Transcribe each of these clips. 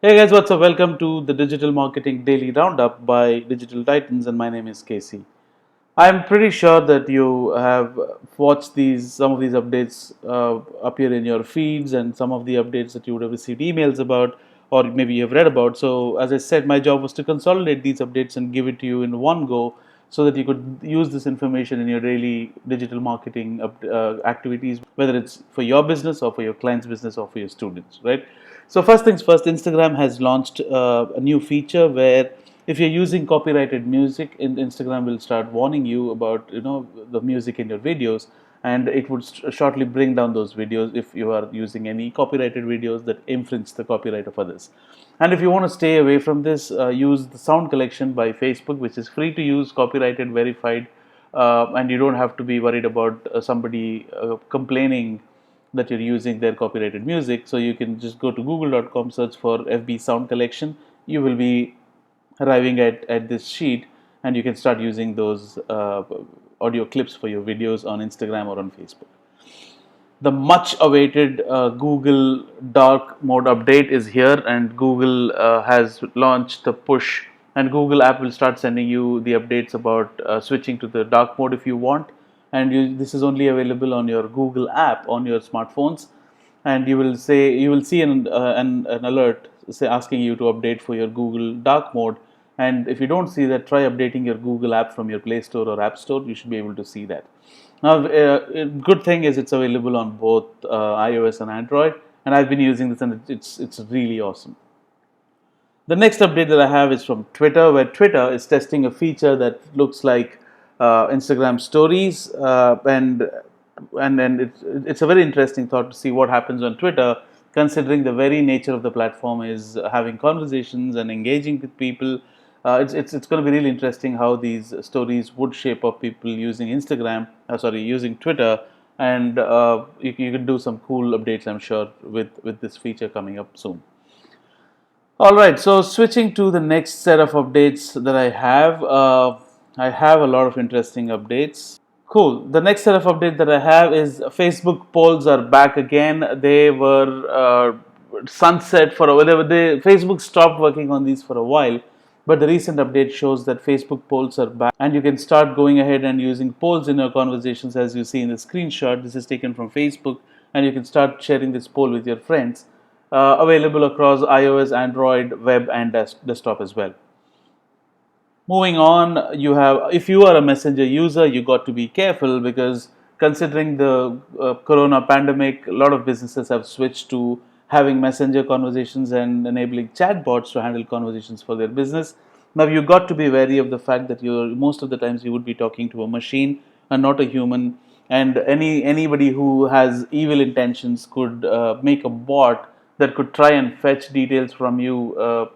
Hey guys, what's up? Welcome to the Digital Marketing Daily Roundup by Digital Titans, and my name is Casey. I'm pretty sure that you have watched some of these updates appear in your feeds, and some of the updates that you would have received emails about, or maybe you have read about. So, as I said, my job was to consolidate these updates and give it to you in one go, so that you could use this information in your daily digital marketing activities, whether it's for your business or for your client's business or for your students, right? So first things first, Instagram has launched a new feature where if you're using copyrighted music, Instagram will start warning you about the music in your videos, and it would shortly bring down those videos if you are using any copyrighted videos that infringe the copyright of others. And if you want to stay away from this, use the sound collection by Facebook, which is free to use, copyrighted, verified, and you don't have to be worried about somebody complaining that you're using their copyrighted music. So you can just go to google.com, search for FB sound collection. You will be arriving at this sheet, and you can start using those audio clips for your videos on Instagram or on Facebook. The much awaited Google dark mode update is here, and Google has launched the push, and Google app will start sending you the updates about switching to the dark mode if you want. And this is only available on your Google app on your smartphones, and you will see an alert say asking you to update for your Google dark mode. And if you don't see that, try updating your Google app from your Play Store or App Store. You should be able to see that. Now, good thing is it's available on both iOS and Android, and I've been using this, and it's really awesome. The next update that I have is from Twitter, where Twitter is testing a feature that looks like Instagram Stories, and it's a very interesting thought to see what happens on Twitter, considering the very nature of the platform is having conversations and engaging with people. It's going to be really interesting how these stories would shape up people using using Twitter, and you can do some cool updates, I'm sure, with this feature coming up soon. All right, so switching to the next set of updates that I have a lot of interesting updates. Cool. The next set of update that I have is Facebook polls are back again. They were sunset for a whatever. Facebook stopped working on these for a while, but the recent update shows that Facebook polls are back, and you can start going ahead and using polls in your conversations, as you see in the screenshot. This is taken from Facebook, and you can start sharing this poll with your friends. Available across iOS, Android, web, and desktop as well. Moving on, you have, if you are a Messenger user, you got to be careful, because considering the corona pandemic, a lot of businesses have switched to having Messenger conversations and enabling chatbots to handle conversations for their business. Now, you got to be wary of the fact that you're most of the times you would be talking to a machine and not a human, and anybody who has evil intentions could make a bot that could try and fetch details from you,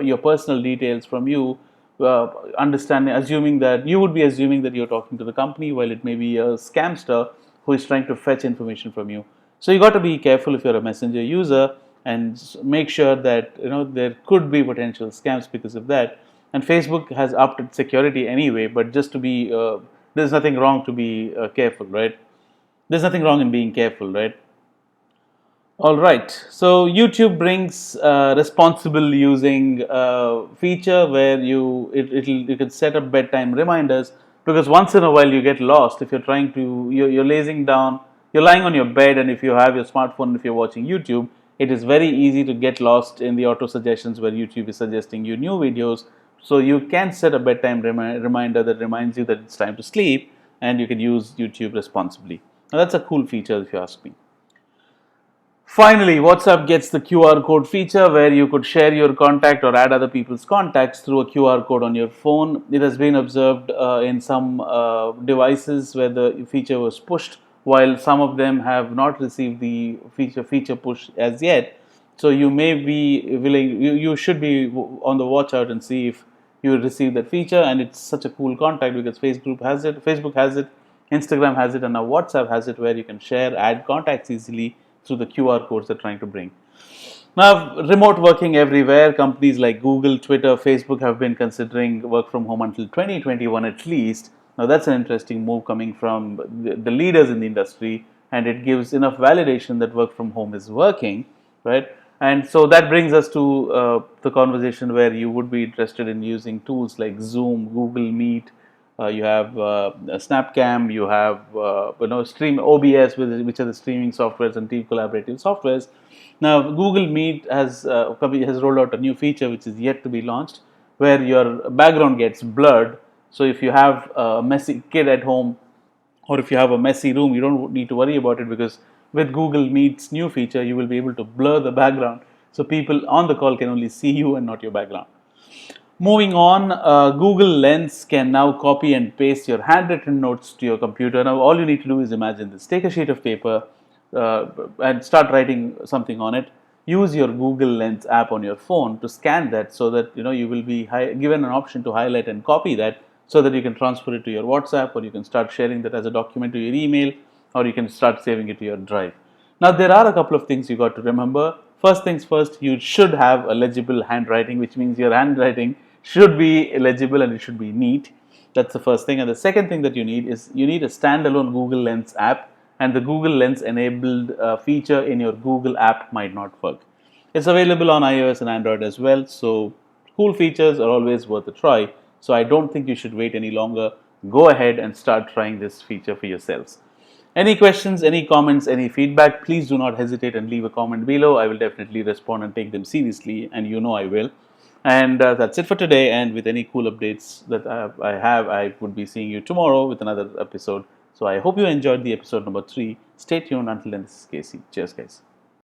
your personal details from you, assuming that you would be assuming that you're talking to the company, while it may be a scamster who is trying to fetch information from you. So you got to be careful if you're a Messenger user, and make sure that there could be potential scams because of that. And Facebook has upped its security anyway, but just to be there's nothing wrong to be careful, right? There's nothing wrong in being careful, right? All right. So YouTube brings responsible using feature where you can set up bedtime reminders, because once in a while you get lost if you're trying to you're lazing down, you're lying on your bed, and if you have your smartphone, if you're watching YouTube, it is very easy to get lost in the auto suggestions where YouTube is suggesting you new videos. So you can set a bedtime reminder that reminds you that it's time to sleep, and you can use YouTube responsibly. Now that's a cool feature if you ask me. Finally, WhatsApp gets the QR code feature where you could share your contact or add other people's contacts through a QR code on your phone. It has been observed in some devices where the feature was pushed, while some of them have not received the feature push as yet. So you may be willing, you should be on the watch out and see if you receive that feature. And it's such a cool contact because Facebook has it, Instagram has it, and now WhatsApp has it, where you can share, add contacts easily through the QR codes they're trying to bring. Now, remote working everywhere. Companies like Google, Twitter, Facebook have been considering work from home until 2021 at least. Now, that's an interesting move coming from the leaders in the industry, and it gives enough validation that work from home is working, right? And so that brings us to the conversation where you would be interested in using tools like Zoom, Google Meet. You have Snapcam, you have Stream OBS, which are the streaming softwares and team collaborative softwares. Now, Google Meet has rolled out a new feature which is yet to be launched, where your background gets blurred. So if you have a messy kid at home, or if you have a messy room, you don't need to worry about it, because with Google Meet's new feature, you will be able to blur the background so people on the call can only see you and not your background. Moving on, Google Lens can now copy and paste your handwritten notes to your computer. Now, all you need to do is imagine this: take a sheet of paper and start writing something on it. Use your Google Lens app on your phone to scan that, so that you will be given an option to highlight and copy that, so that you can transfer it to your WhatsApp, or you can start sharing that as a document to your email, or you can start saving it to your drive. Now, there are a couple of things you got to remember. First things first, you should have a legible handwriting, which means your handwriting should be legible and it should be neat. That's the first thing. And the second thing that you need is you need a standalone Google Lens app, and the Google Lens enabled feature in your Google app might not work. It's available on iOS and Android as well. So cool features are always worth a try. So I don't think you should wait any longer. Go ahead and start trying this feature for yourselves. Any questions, any comments, any feedback, please do not hesitate and leave a comment below. I will definitely respond and take them seriously, and I will. And that's it for today. And with any cool updates that I would be seeing you tomorrow with another episode. So I hope you enjoyed the episode number 3. Stay tuned. Until then, this is Casey. Cheers, guys.